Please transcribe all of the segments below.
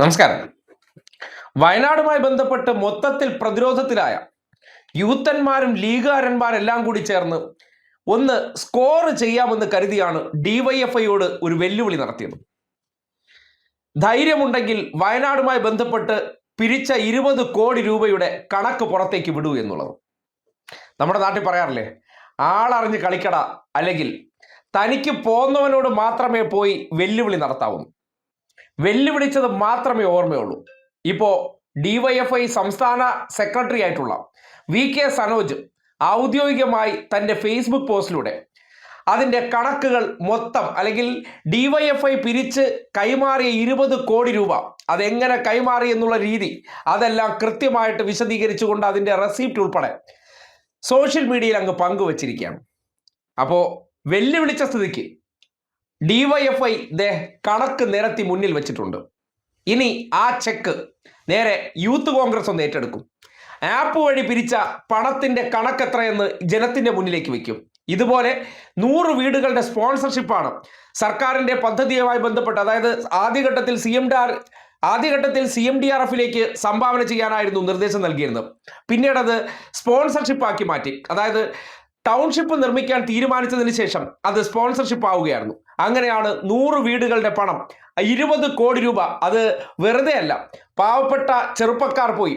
നമസ്കാരം. വയനാടുമായി ബന്ധപ്പെട്ട് മൊത്തത്തിൽ പ്രതിരോധത്തിലായ യൂത്തന്മാരും ലീഗുകാരന്മാരെല്ലാം കൂടി ചേർന്ന് ഒന്ന് സ്കോർ ചെയ്യാമെന്ന് കരുതിയാണ് ഡിവൈഎഫ്ഐയോട് ഒരു വെല്ലുവിളി നടത്തിയത്. ധൈര്യമുണ്ടെങ്കിൽ വയനാടുമായി ബന്ധപ്പെട്ട് പിരിച്ച 20 കോടി രൂപയുടെ കണക്ക് പുറത്തേക്ക് വിടൂ എന്നുള്ളത്. നമ്മുടെ നാട്ടിൽ പറയാറില്ലേ, ആളറിഞ്ഞ് കളിക്കട, അല്ലെങ്കിൽ തനിക്ക് പോന്നവനോട് മാത്രമേ പോയി വെല്ലുവിളി നടത്താവൂ. വെല്ലുവിളിച്ചത് മാത്രമേ ഓർമ്മയുള്ളൂ. ഇപ്പോൾ ഡിവൈഎഫ്ഐ സംസ്ഥാന സെക്രട്ടറി ആയിട്ടുള്ള VK സനോജ് ഔദ്യോഗികമായി തൻ്റെ ഫേസ്ബുക്ക് പോസ്റ്റിലൂടെ അതിൻ്റെ കണക്കുകൾ മൊത്തം, അല്ലെങ്കിൽ ഡിവൈഎഫ്ഐ പിരിച്ച് കൈമാറിയ 20 കോടി രൂപ അതെങ്ങനെ കൈമാറി എന്നുള്ള രീതി അതെല്ലാം കൃത്യമായിട്ട് വിശദീകരിച്ചുകൊണ്ട് അതിൻ്റെ റെസിപ്റ്റ് ഉൾപ്പെടെ സോഷ്യൽ മീഡിയയിൽ അങ്ങ് പങ്കുവച്ചിരിക്കുകയാണ്. അപ്പോൾ വെല്ലുവിളിച്ച സ്ഥിതിക്ക് ഡിവൈഎഫ്ഐ കണക്ക് നിരത്തി മുന്നിൽ വെച്ചിട്ടുണ്ട്. ഇനി ആ ചെക്ക് നേരെ യൂത്ത് കോൺഗ്രസ് ഒന്ന് ഏറ്റെടുക്കും. ആപ്പ് വഴി പിരിച്ച പണത്തിന്റെ കണക്ക് എത്രയെന്ന് ജനത്തിന്റെ മുന്നിലേക്ക് വെക്കും. ഇതുപോലെ 100 വീടുകളുടെ സ്പോൺസർഷിപ്പാണ് സർക്കാരിന്റെ പദ്ധതിയുമായി ബന്ധപ്പെട്ട്, അതായത് ആദ്യഘട്ടത്തിൽ CMDRFിലേക്ക് സംഭാവന ചെയ്യാനായിരുന്നു നിർദ്ദേശം നൽകിയിരുന്നത്. പിന്നീട് അത് സ്പോൺസർഷിപ്പ് ആക്കി മാറ്റി. അതായത് ടൗൺഷിപ്പ് നിർമ്മിക്കാൻ തീരുമാനിച്ചതിന് ശേഷം അത് സ്പോൺസർഷിപ്പ് ആവുകയായിരുന്നു. അങ്ങനെയാണ് 100 വീടുകളുടെ പണം 20 കോടി രൂപ. അത് വെറുതെ അല്ല, പാവപ്പെട്ട ചെറുപ്പക്കാർ പോയി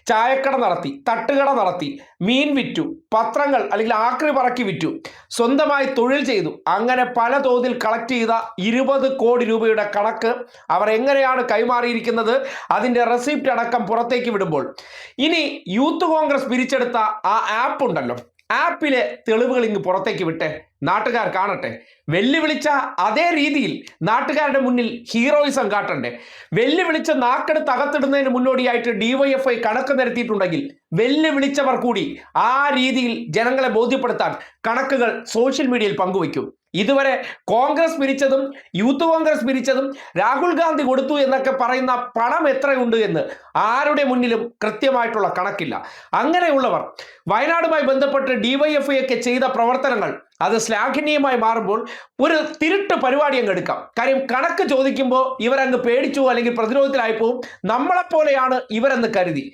ചായക്കട നടത്തി, തട്ടുകട നടത്തി, മീൻ വിറ്റു, പത്രങ്ങൾ അല്ലെങ്കിൽ ആക്രി പറക്കി വിറ്റു, സ്വന്തമായി തൊഴിൽ ചെയ്തു, അങ്ങനെ പല തോതിൽ കളക്ട് ചെയ്ത 20 കോടി രൂപയുടെ കണക്ക് അവർ എങ്ങനെയാണ് കൈമാറിയിരിക്കുന്നത്, അതിൻ്റെ റെസിപ്റ്റ് അടക്കം പുറത്തേക്ക് വിടുമ്പോൾ ഇനി യൂത്ത് കോൺഗ്രസ് പിരിച്ചെടുത്ത ആ ആപ്പ് ഉണ്ടല്ലോ, ആപ്പിലെ തെളിവുകൾ ഇങ്ങ് പുറത്തേക്ക് വിട്ടെ, നാട്ടുകാർ കാണട്ടെ. വെല്ലുവിളിച്ച അതേ രീതിയിൽ നാട്ടുകാരുടെ മുന്നിൽ ഹീറോയിസം കാട്ടണ്ടേ. വെല്ലുവിളിച്ച് നാക്കെടുത്ത് അകത്തിടുന്നതിന് മുന്നോടിയായിട്ട് ഡിവൈഎഫ്ഐ കണക്ക് നിരത്തിയിട്ടുണ്ടെങ്കിൽ വെല്ലുവിളിച്ചവർ കൂടി ആ രീതിയിൽ ജനങ്ങളെ ബോധ്യപ്പെടുത്താൻ കണക്കുകൾ സോഷ്യൽ മീഡിയയിൽ പങ്കുവയ്ക്കും. ഇതുവരെ കോൺഗ്രസ് പിരിച്ചതും യൂത്ത് കോൺഗ്രസ് പിരിച്ചതും രാഹുൽ ഗാന്ധി കൊടുത്തു എന്നൊക്കെ പറയുന്ന പണം എത്രയുണ്ട് എന്ന് ആരുടെ മുന്നിലും കൃത്യമായിട്ടുള്ള കണക്കില്ല. അങ്ങനെയുള്ളവർ വയനാടുമായി ബന്ധപ്പെട്ട് ഡിവൈഎഫ്ഐ ഒക്കെ ചെയ്ത പ്രവർത്തനങ്ങൾ അത് ശ്ലാഘനീയമായി മാറുമ്പോൾ ഒരു തിരുട്ട് പരിപാടി അങ്ങ് എടുക്കാം. കാര്യം കണക്ക് ചോദിക്കുമ്പോൾ ഇവരങ്ങ് പേടിച്ചു അല്ലെങ്കിൽ പ്രതിരോധത്തിലായിപ്പോവും. നമ്മളെപ്പോലെയാണ് ഇവരെന്ന് കരുതി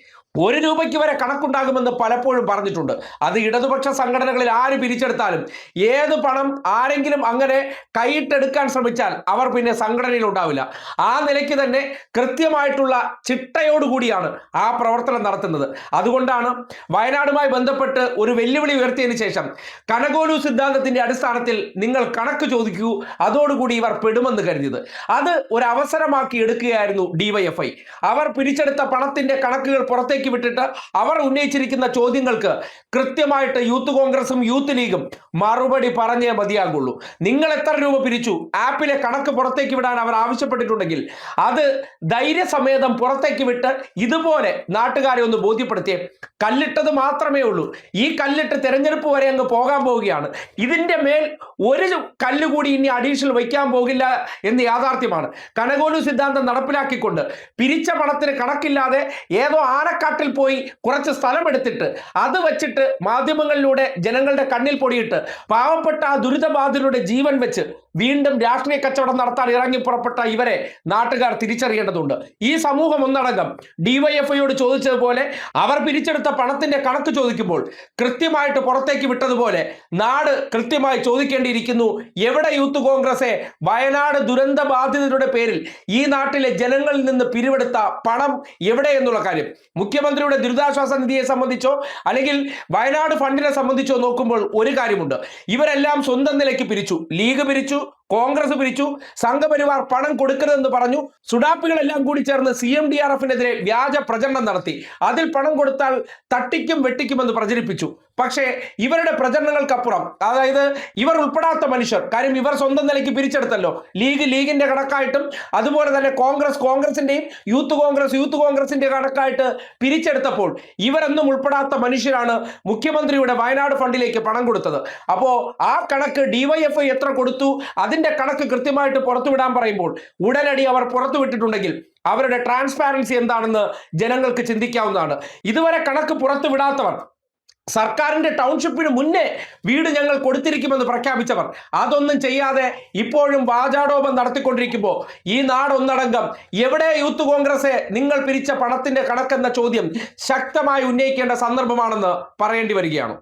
1 രൂപയ്ക്ക് വരെ കണക്കുണ്ടാകുമെന്ന് പലപ്പോഴും പറഞ്ഞിട്ടുണ്ട്. അത് ഇടതുപക്ഷ സംഘടനകളിൽ ആര് പിരിച്ചെടുത്താലും ഏത് പണം ആരെങ്കിലും അങ്ങനെ കൈയിട്ടെടുക്കാൻ ശ്രമിച്ചാൽ അവർ പിന്നെ സംഘടനയിൽ ഉണ്ടാവില്ല. ആ നിലയ്ക്ക് തന്നെ കൃത്യമായിട്ടുള്ള ചിട്ടയോടുകൂടിയാണ് ആ പ്രവർത്തനം നടത്തുന്നത്. അതുകൊണ്ടാണ് വയനാടുമായി ബന്ധപ്പെട്ട് ഒരു വെല്ലുവിളി ഉയർത്തിയതിനു ശേഷം കനകോലു സിദ്ധാന്തത്തിന്റെ അടിസ്ഥാനത്തിൽ നിങ്ങൾ കണക്ക് ചോദിക്കൂ, അതോടുകൂടി ഇവർ പെടുമെന്ന് കരുതിയത്. അത് ഒരു അവസരമാക്കി എടുക്കുകയായിരുന്നു ഡിവൈഎഫ്ഐ. അവർ പിരിച്ചെടുത്ത പണത്തിന്റെ കണക്കുകൾ പുറത്തേക്ക് വിട്ടിട്ട് അവർ ഉന്നയിച്ചിരിക്കുന്ന ചോദ്യങ്ങൾക്ക് കൃത്യമായിട്ട് യൂത്ത് കോൺഗ്രസും യൂത്ത് ലീഗും മറുപടി പറഞ്ഞേ മതിയാകുള്ളൂ. നിങ്ങൾ എത്ര രൂപ പിരിച്ചു, ആപ്പിലെ കണക്ക് പുറത്തേക്ക് വിടാൻ അവർ ആവശ്യപ്പെട്ടിട്ടുണ്ടെങ്കിൽ അത് ധൈര്യസമേതം പുറത്തേക്ക് വിട്ട് ഇതുപോലെ നാട്ടുകാരെ ഒന്ന് ബോധ്യപ്പെടുത്തിയേ. കല്ലിട്ടത് മാത്രമേ ഉള്ളൂ. ഈ കല്ലിട്ട് തെരഞ്ഞെടുപ്പ് വരെ അങ്ങ് പോകാൻ പോവുകയാണ്. ഇതിന്റെ മേൽ ഒരു കല്ല് കൂടി ഇനി അഡീഷണൽ വയ്ക്കാൻ പോകില്ല എന്ന് യാഥാർത്ഥ്യമാണ്. കനകോലു സിദ്ധാന്തം നടപ്പിലാക്കിക്കൊണ്ട് പിരിച്ച പണത്തിന് കണക്കില്ലാതെ ഏതോ ആനക്കാട്ടിൽ പോയി കുറച്ച് സ്ഥലം എടുത്തിട്ട് അത് വെച്ചിട്ട് മാധ്യമങ്ങളിലൂടെ ജനങ്ങളുടെ കണ്ണിൽ പൊടിയിട്ട് പാവപ്പെട്ട ആ ദുരിതബാധിതരുടെ ജീവൻ വെച്ച് വീണ്ടും രാഷ്ട്രീയ കച്ചവടം നടത്താൻ ഇറങ്ങി പുറപ്പെട്ട ഇവരെ നാട്ടുകാർ തിരിച്ചറിയേണ്ടതുണ്ട്. ഈ സമൂഹം ഒന്നടങ്കം ഡിവൈഎഫ്ഐയോട് ചോദിച്ചതുപോലെ അവർ പിരിച്ചെടുത്ത പണത്തിന്റെ കണക്ക് ചോദിക്കുമ്പോൾ കൃത്യമായിട്ട് പുറത്തേക്ക് വിട്ടതുപോലെ നാട് കൃത്യമായി ചോദിക്കേണ്ടിയിരിക്കുന്നു, എവിടെ യൂത്ത് കോൺഗ്രസെ വയനാട് ദുരന്ത ബാധിതരുടെ പേരിൽ ഈ നാട്ടിലെ ജനങ്ങളിൽ നിന്ന് പിരിവെടുത്ത പണം എവിടെ എന്നുള്ള കാര്യം. മുഖ്യമന്ത്രിയുടെ ദുരിതാശ്വാസ നിധിയെ സംബന്ധിച്ചോ അല്ലെങ്കിൽ വയനാട് ഫണ്ടിനെ സംബന്ധിച്ചോ നോക്കുമ്പോൾ ഒരു കാര്യമുണ്ട്, ഇവരെല്ലാം സ്വന്തം നിലയ്ക്ക് പിരിച്ചു. ലീഗ് പിരിച്ചു, കോൺഗ്രസ് പിരിച്ചു, സംഘപരിവാർ പണം കൊടുക്കരുതെന്ന് പറഞ്ഞു, സുഡാപ്പികളെല്ലാം കൂടി ചേർന്ന് CMDRFിനെതിരെ വ്യാജ പ്രചരണം നടത്തി. അതിൽ പണം കൊടുത്താൽ തട്ടിക്കും വെട്ടിക്കുമെന്ന് പ്രചരിപ്പിച്ചു. പക്ഷേ ഇവരുടെ പ്രചരണങ്ങൾക്കപ്പുറം, അതായത് ഇവർ ഉൾപ്പെടാത്ത മനുഷ്യർ, കാര്യം ഇവർ സ്വന്തം നിലയ്ക്ക് പിരിച്ചെടുത്തല്ലോ, ലീഗിന്റെ കണക്കായിട്ടും അതുപോലെ തന്നെ കോൺഗ്രസിന്റെയും യൂത്ത് കോൺഗ്രസിന്റെ കണക്കായിട്ട് പിരിച്ചെടുത്തപ്പോൾ ഇവരൊന്നും ഉൾപ്പെടാത്ത മനുഷ്യരാണ് മുഖ്യമന്ത്രിയുടെ വയനാട് ഫണ്ടിലേക്ക് പണം കൊടുത്തത്. അപ്പോൾ ആ കണക്ക് ഡിവൈഎഫ്ഐ എത്ര കൊടുത്തു അതിന്റെ കണക്ക് കൃത്യമായിട്ട് പുറത്തുവിടാൻ പറയുമ്പോൾ ഉടനടി അവർ പുറത്തുവിട്ടിട്ടുണ്ടെങ്കിൽ അവരുടെ ട്രാൻസ്പാരൻസി എന്താണെന്ന് ജനങ്ങൾക്ക് ചിന്തിക്കാവുന്നതാണ്. ഇതുവരെ കണക്ക് പുറത്തുവിടാത്തവർ സർക്കാരിന്റെ ടൗൺഷിപ്പിന് മുന്നേ വീട് ഞങ്ങൾ കൊടുത്തിരിക്കുമെന്ന് പ്രഖ്യാപിച്ചവർ അതൊന്നും ചെയ്യാതെ ഇപ്പോഴും വാചാടോപം നടത്തിക്കൊണ്ടിരിക്കുമ്പോൾ ഈ നാടൊന്നടങ്കം എവിടെ യൂത്ത് കോൺഗ്രസ് നിങ്ങൾ പിരിച്ച പണത്തിന്റെ കണക്കെന്ന ചോദ്യം ശക്തമായി ഉന്നയിക്കേണ്ട സന്ദർഭമാണെന്ന് പറയേണ്ടി വരികയാണ്.